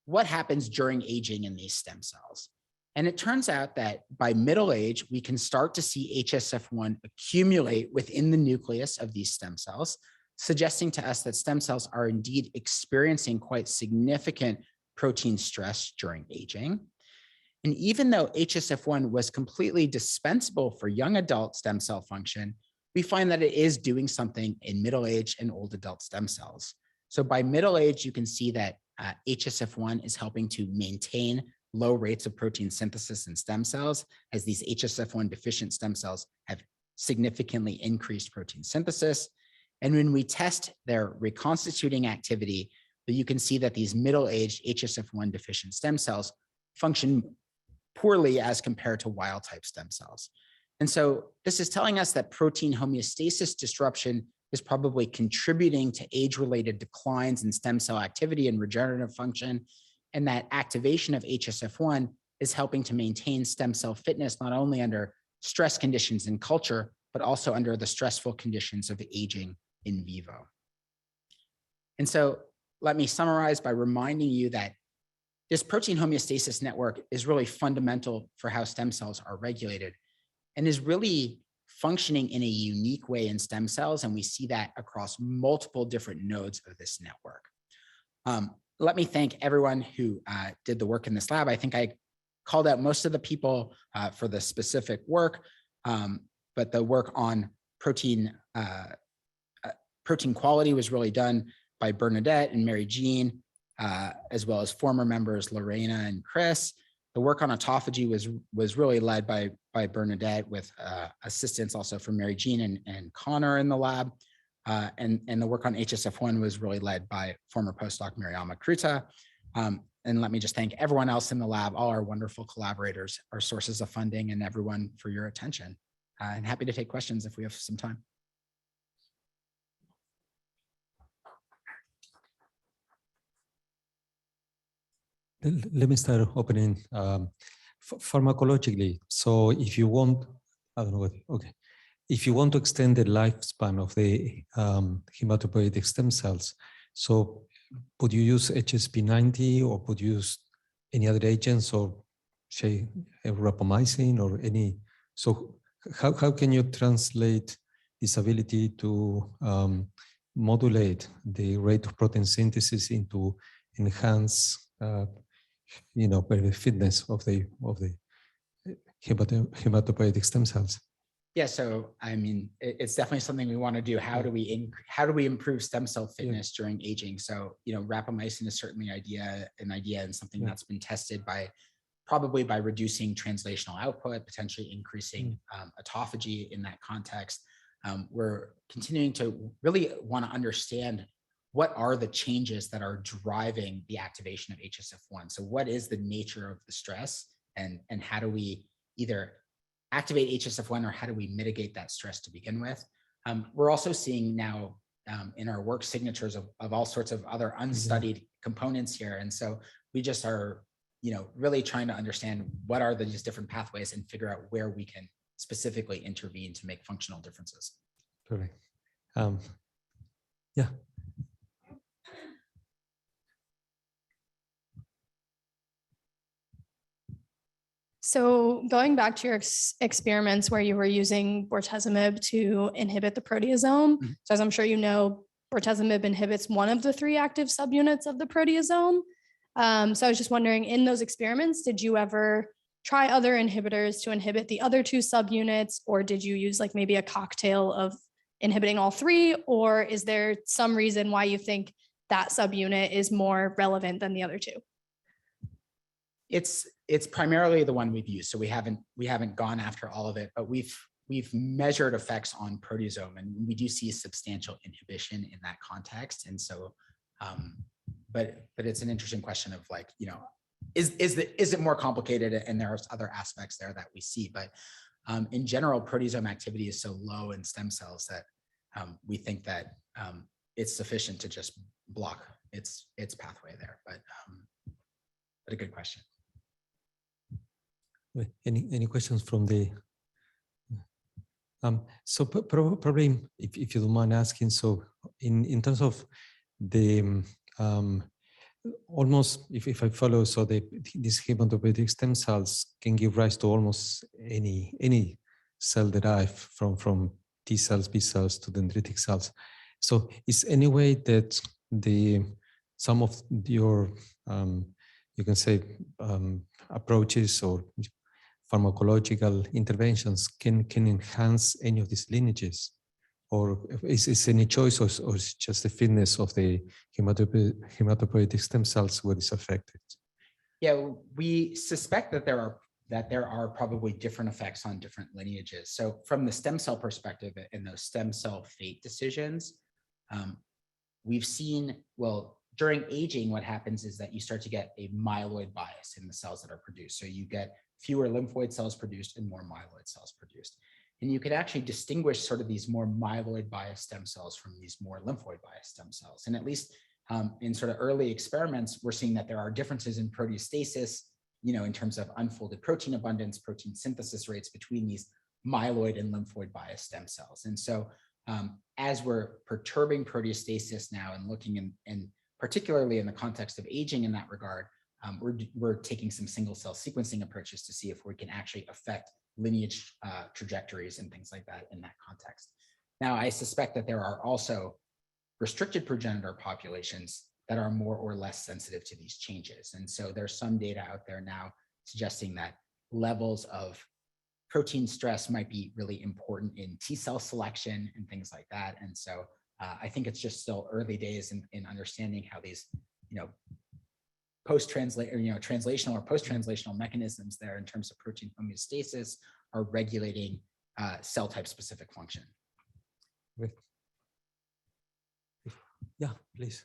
what happens during aging in these stem cells? And it turns out that by middle age, we can start to see HSF1 accumulate within the nucleus of these stem cells, suggesting to us that stem cells are indeed experiencing quite significant protein stress during aging. And even though HSF1 was completely dispensable for young adult stem cell function, we find that it is doing something in middle age and old adult stem cells. So by middle age, you can see that HSF1 is helping to maintain low rates of protein synthesis in stem cells, as these HSF1 deficient stem cells have significantly increased protein synthesis. And when we test their reconstituting activity, you can see that these middle-aged HSF1 deficient stem cells function poorly as compared to wild type stem cells. And so this is telling us that protein homeostasis disruption is probably contributing to age-related declines in stem cell activity and regenerative function, and that activation of HSF1 is helping to maintain stem cell fitness not only under stress conditions in culture, but also under the stressful conditions of aging in vivo. And so let me summarize by reminding you that this protein homeostasis network is really fundamental for how stem cells are regulated and is really functioning in a unique way in stem cells. And we see that across multiple different nodes of this network. Let me thank everyone who did the work in this lab. I think I called out most of the people for the specific work, but the work on protein quality was really done by Bernadette and Mary Jean, as well as former members Lorena and Chris. The work on autophagy was really led by Bernadette with assistance also from Mary Jean and Connor in the lab. And the work on HSF1 was really led by former postdoc Mariama Kruta. And let me just thank everyone else in the lab, all our wonderful collaborators, our sources of funding, and everyone for your attention. And happy to take questions if we have some time. Let me start opening pharmacologically. So if you want, I don't know what, okay. If you want to extend the lifespan of the hematopoietic stem cells, so would you use HSP90 or would you use any other agents or say rapamycin or any? So how can you translate this ability to modulate the rate of protein synthesis into enhance fitness of the hematopoietic stem cells? Yeah, so I mean, it's definitely something we want to do. How do we improve stem cell fitness during aging? So, rapamycin is certainly an idea and something that's been tested probably by reducing translational output, potentially increasing autophagy in that context. We're continuing to really want to understand what are the changes that are driving the activation of HSF1. So what is the nature of the stress and how do we either activate HSF1 or how do we mitigate that stress to begin with? We're also seeing now in our work signatures of all sorts of other unstudied components here. And so we just are, really trying to understand what are these different pathways and figure out where we can specifically intervene to make functional differences. Perfect. Yeah. So going back to your experiments where you were using bortezomib to inhibit the proteasome, so as I'm sure you know, bortezomib inhibits one of the 3 active subunits of the proteasome. So I was just wondering, in those experiments, did you ever try other inhibitors to inhibit the other 2 subunits, or did you use like maybe a cocktail of inhibiting all 3, or is there some reason why you think that subunit is more relevant than the other two? It's primarily the one we've used. So we haven't gone after all of it, but we've measured effects on proteasome, and we do see substantial inhibition in that context. And so, but it's an interesting question of like, you know, is it more complicated? And there are other aspects there that we see, but in general, proteasome activity is so low in stem cells that we think that it's sufficient to just block its pathway there. But a good question. Any questions from the? So probably, if you don't mind asking, so in terms of the almost, if I follow, so these hematopoietic stem cells can give rise to almost any cell derived from T cells, B cells to dendritic cells. So is any way that some of your you can say approaches or pharmacological interventions can enhance any of these lineages, or is any choice, or is just the fitness of the hematopoietic stem cells what is affected? Yeah, we suspect that there are probably different effects on different lineages. So from the stem cell perspective and those stem cell fate decisions, we've seen, well, during aging, what happens is that you start to get a myeloid bias in the cells that are produced. So you get fewer lymphoid cells produced and more myeloid cells produced. And you could actually distinguish sort of these more myeloid biased stem cells from these more lymphoid biased stem cells. And at least in sort of early experiments, we're seeing that there are differences in proteostasis, you know, in terms of unfolded protein abundance, protein synthesis rates between these myeloid and lymphoid biased stem cells. And so as we're perturbing proteostasis now and looking in particularly in the context of aging in that regard, we're taking some single cell sequencing approaches to see if we can actually affect lineage trajectories and things like that in that context. Now, I suspect that there are also restricted progenitor populations that are more or less sensitive to these changes. And so there's some data out there now suggesting that levels of protein stress might be really important in T cell selection and things like that. And so I think it's just still early days in understanding how these, you know, translational or post-translational mechanisms there in terms of protein homeostasis are regulating cell type specific function. Great. Yeah, please.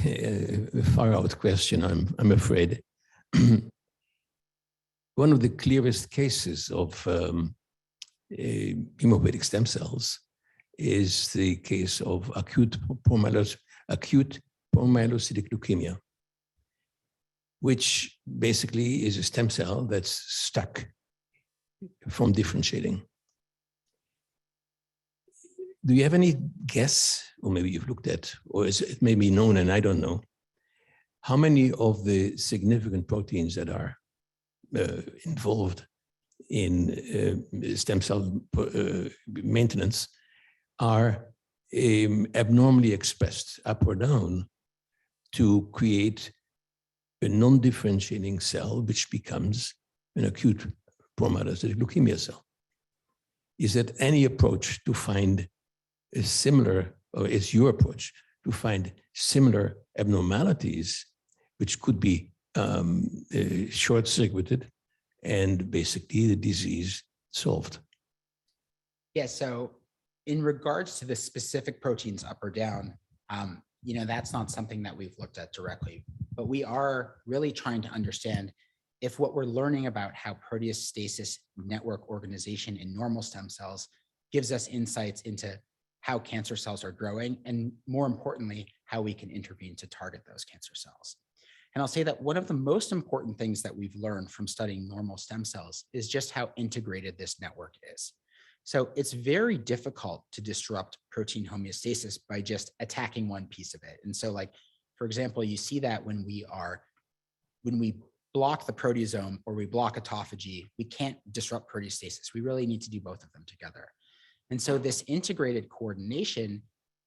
A far out question, I'm afraid. One of the clearest cases of hematopoietic stem cells is the case of acute promyelocytic leukemia, which basically is a stem cell that's stuck from differentiating. Do you have any guess, or maybe you've looked at, or it may be known and I don't know, how many of the significant proteins that are involved in stem cell maintenance are abnormally expressed up or down to create a non-differentiating cell, which becomes an acute promyelocytic leukemia cell? Is that any approach to find a similar, or is your approach to find similar abnormalities, which could be short-circuited and basically the disease solved? Yeah, so in regards to the specific proteins up or down, you know, that's not something that we've looked at directly, but we are really trying to understand if what we're learning about how proteostasis network organization in normal stem cells gives us insights into how cancer cells are growing, and more importantly, how we can intervene to target those cancer cells. And I'll say that one of the most important things that we've learned from studying normal stem cells is just how integrated this network is. So it's very difficult to disrupt protein homeostasis by just attacking one piece of it. And so, like, for example, you see that when we block the proteasome or we block autophagy, we can't disrupt proteostasis. We really need to do both of them together. And so this integrated coordination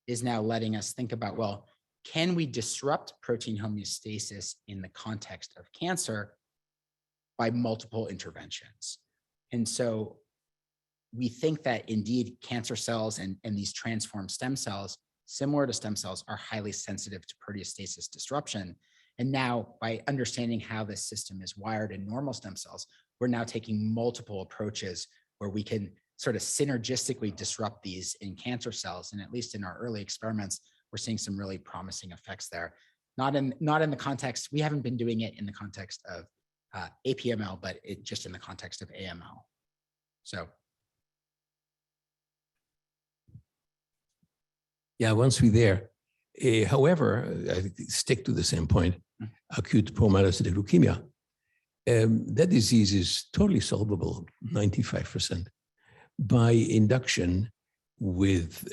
is now letting us think about, well, can we disrupt protein homeostasis in the context of cancer by multiple interventions? And so we think that indeed cancer cells and these transformed stem cells, similar to stem cells, are highly sensitive to proteostasis disruption. And now, by understanding how this system is wired in normal stem cells, we're now taking multiple approaches where we can sort of synergistically disrupt these in cancer cells. And at least in our early experiments, we're seeing some really promising effects there. Not in the context, we haven't been doing it in the context of APML, but just in the context of AML. So. Yeah, once we're there. However, I stick to the same point, acute promyelocytic leukemia. That disease is totally solvable, 95%, by induction with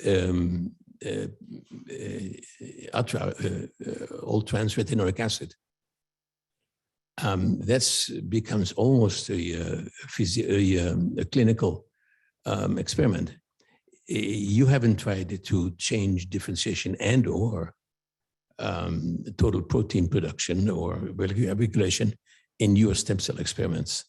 all-trans retinoic acid. That becomes almost a clinical experiment. You haven't tried to change differentiation and or total protein production or regulation in your stem cell experiments.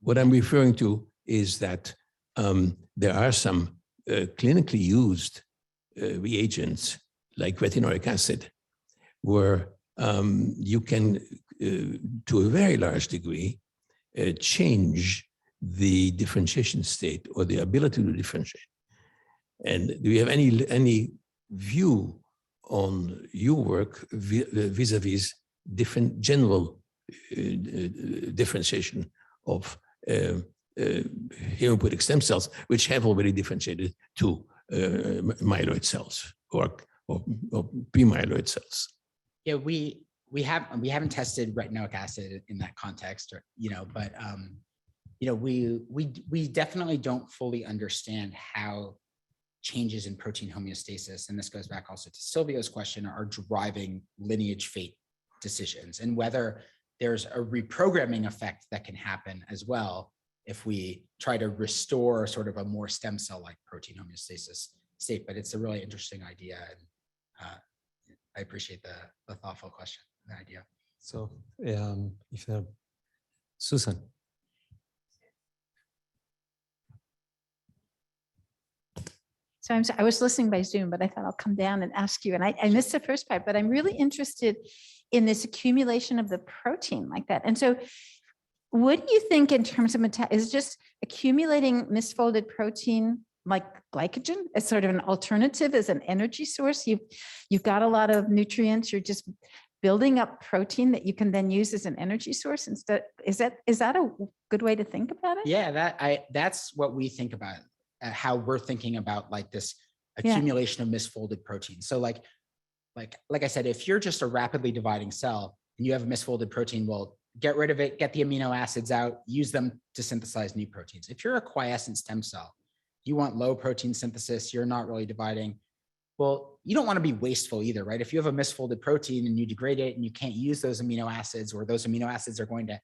What I'm referring to is that there are some clinically used reagents like retinoic acid, where you can, to a very large degree, change the differentiation state or the ability to differentiate. And do you have any view on your work vis-a-vis different general differentiation of hematopoietic stem cells, which have already differentiated to myeloid cells or pre-myeloid cells? Yeah, we haven't tested retinoic acid in that context, or but we definitely don't fully understand how changes in protein homeostasis, and this goes back also to Silvio's question, are driving lineage fate decisions, and whether there's a reprogramming effect that can happen as well if we try to restore sort of a more stem cell-like protein homeostasis state. But it's a really interesting idea, and I appreciate the thoughtful question, the idea. So if Susan. So I was listening by Zoom, but I thought I'll come down and ask you. And I missed the first part, but I'm really interested in this accumulation of the protein like that. And so what do you think in terms of is just accumulating misfolded protein like glycogen as sort of an alternative, as an energy source? You've got a lot of nutrients, you're just building up protein that you can then use as an energy source instead. Is that a good way to think about it? Yeah, that's what we think about. How we're thinking about like this accumulation of misfolded protein. So like I said, if you're just a rapidly dividing cell and you have a misfolded protein, well, get rid of it, get the amino acids out, use them to synthesize new proteins. If you're a quiescent stem cell, you want low protein synthesis, you're not really dividing. Well, you don't want to be wasteful either, right? If you have a misfolded protein and you degrade it and you can't use those amino acids, or those amino acids are going to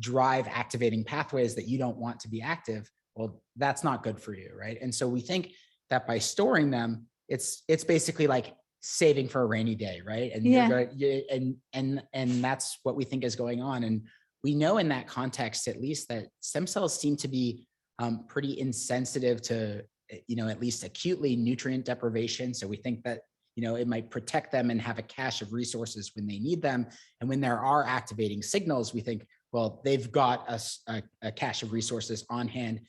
drive activating pathways that you don't want to be active, well, that's not good for you, right? And so we think that by storing them, it's basically like saving for a rainy day, right? And and that's what we think is going on. And we know in that context, at least, that stem cells seem to be pretty insensitive to, at least acutely, nutrient deprivation. So we think that, it might protect them and have a cache of resources when they need them. And when there are activating signals, we think, well, they've got a cache of resources on hand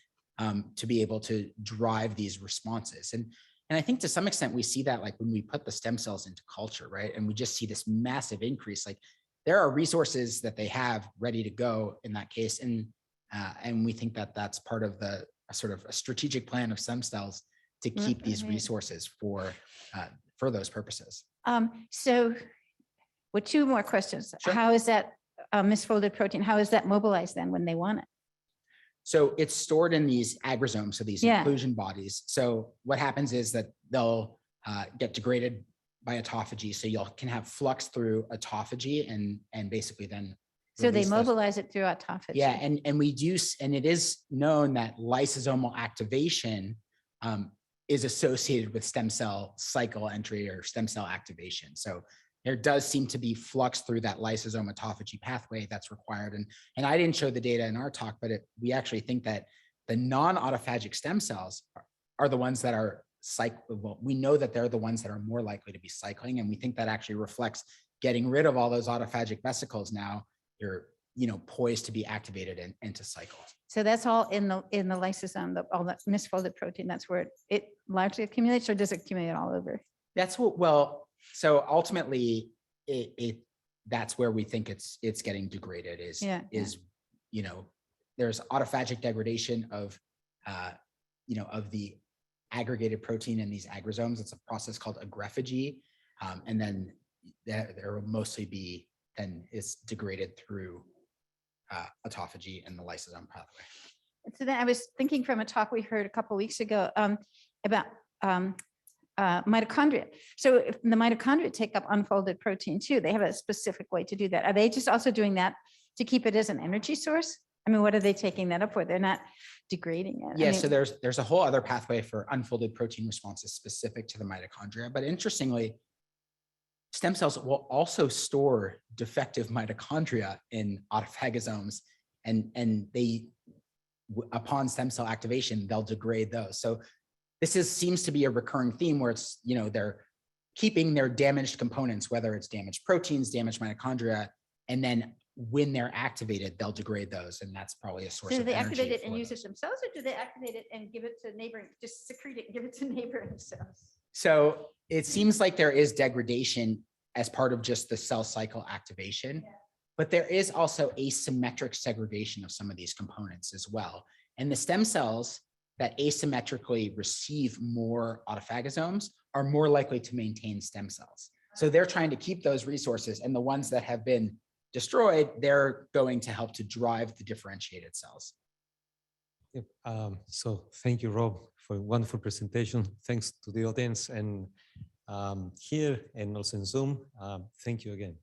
to be able to drive these responses. And I think to some extent we see that like when we put the stem cells into culture, right? And we just see this massive increase. Like there are resources that they have ready to go in that case. And we think that that's part of the sort of a strategic plan of stem cells to keep these resources for those purposes. So well, two more questions. Sure. How is that misfolded protein, how is that mobilized then when they want it? So it's stored in these agrosomes, so these inclusion bodies. So what happens is that they'll get degraded by autophagy. So you can have flux through autophagy and basically then. So they mobilize it through autophagy. Yeah, and we do, and it is known that lysosomal activation is associated with stem cell cycle entry or stem cell activation. So there does seem to be flux through that lysosome autophagy pathway that's required. And I didn't show the data in our talk, but we actually think that the non-autophagic stem cells are the ones that are well, we know that they're the ones that are more likely to be cycling. And we think that actually reflects getting rid of all those autophagic vesicles. Now you're, poised to be activated and to cycle. So that's all in the lysosome, all that misfolded protein. That's where it largely accumulates, or does it accumulate all over? That's what, well, so ultimately that's where we think it's getting degraded is, there's autophagic degradation of the aggregated protein in these agrosomes. It's a process called agrephagy. And then there will mostly be, then it's degraded through autophagy and the lysosome pathway. So then I was thinking from a talk we heard a couple of weeks ago about mitochondria. So if the mitochondria take up unfolded protein too, they have a specific way to do that. Are they just also doing that to keep it as an energy source? I mean, what are they taking that up for? They're not degrading it. Yeah, so there's a whole other pathway for unfolded protein responses specific to the mitochondria. But interestingly, stem cells will also store defective mitochondria in autophagosomes, and they, upon stem cell activation, they'll degrade those. So this seems to be a recurring theme where it's, they're keeping their damaged components, whether it's damaged proteins, damaged mitochondria, and then when they're activated, they'll degrade those. And that's probably a source So of do they energy activate it and for use them. it themselves, or do they activate it and give it to neighboring, just secrete it and give it to neighboring cells? So it seems like there is degradation as part of just the cell cycle activation, but there is also asymmetric segregation of some of these components as well. And the stem cells that asymmetrically receive more autophagosomes are more likely to maintain stem cells. So they're trying to keep those resources, and the ones that have been destroyed, they're going to help to drive the differentiated cells. Yep. So thank you, Rob, for a wonderful presentation. Thanks to the audience and here and also in Zoom. Thank you again.